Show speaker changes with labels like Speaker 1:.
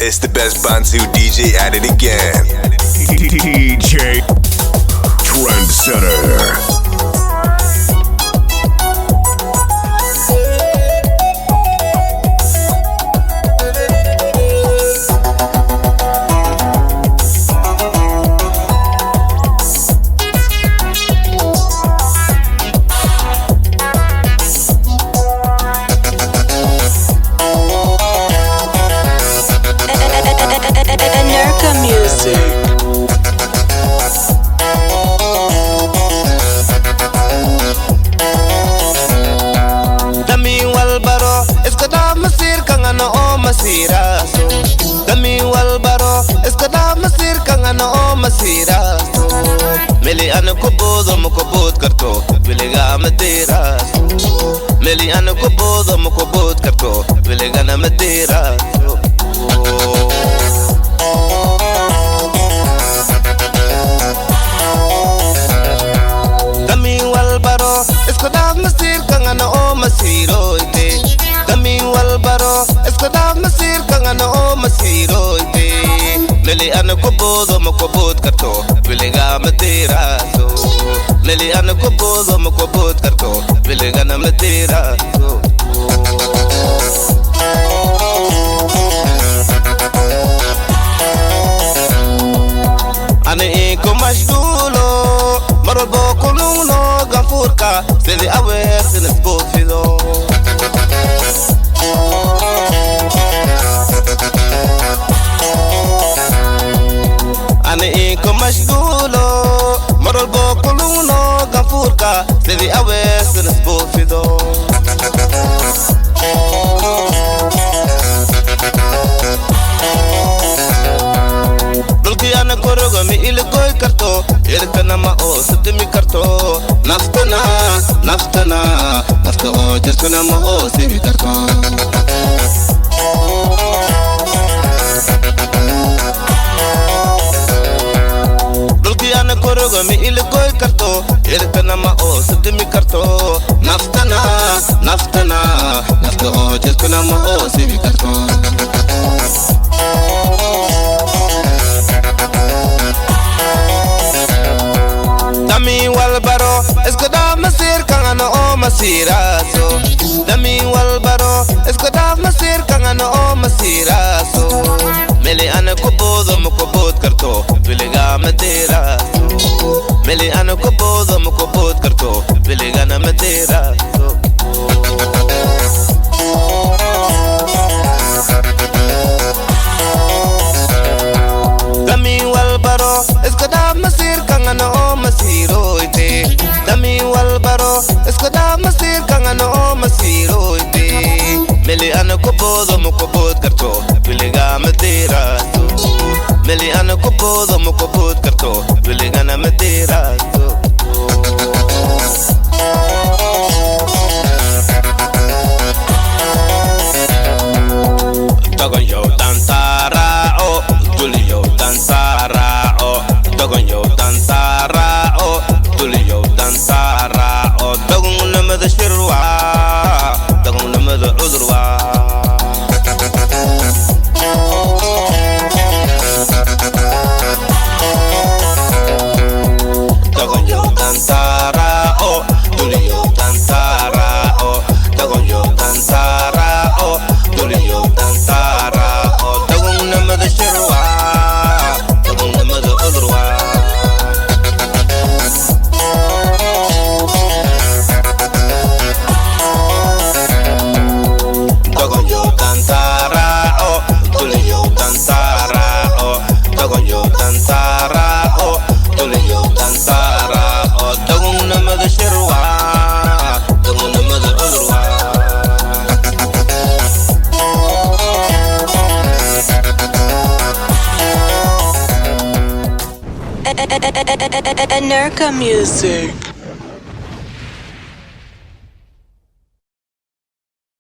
Speaker 1: It's the best Bantu DJ at it again.
Speaker 2: DJ Trendsetter.
Speaker 3: Masiraso Dami walbaro Eskada masir kang ano o masiraso Meli ano ko bodo mo ko bod karto Biliga matiraso Meli ano ko bodo mo ko bod karto Biliga na matiraso Dami walbaro Eskada masir kang ano o masiro ite Dami walbaro Eskada masir kang ano o masiro ite Meli ano ko bodo mo ko bod karto Biliga matiraso Meli ano ko bodo mo ko bod karto Biliga na matiraso Ani ko mashgulo Marol bo kulunglo Ganfurka Sili awer sinas bofido Ani ko mashgulo Marol bo kulunglo Ganfurka Sili awer sinas bofido Dulki ana koroga mi ilgoy karto Irkana ma o sutimi karto Naftana, naftana Nafta o jirkana ma o sivi karto Dulki ana koroga mi ilgoy karto Irkana ma o sutimi karto Naftana, naftana Nafta o jirkana ma o sivi karto Dami walbaro Eskada masir kang ano o masiraso Dami walbaro Eskada masir kang ano o masiraso Meli ano ko bodo mo ko bod karto Biliga matiraso Meli ano ko bodo mo ko bod karto Biliga na matiraso Dami walbaro Eskada masir kang ano o masiro ite Dami walbaro Eskada masir kang ano o masiro ite Meli ano ko bodo mo ko bod karto Biliga matiraso Meli ano ko bodo mo ko bod karto Biliga na matiraso Dogon yo tantara o Duli yo tantara o Dogon yo tantara o Duli yo tantara o Dogon namada shirwa Dogon namada udurwa Dogon yo tantara o Duli yo tantara o Dogon yo tantara o Duli yo tantara o Dogon namada shirwa Dogon namada udurwa Dogon yo tantara o Duli yo tantara o Dogon yo tantara o Duli yo tantara o Dogon namada shirwa Dogon namada udurwa
Speaker 4: Nurka music.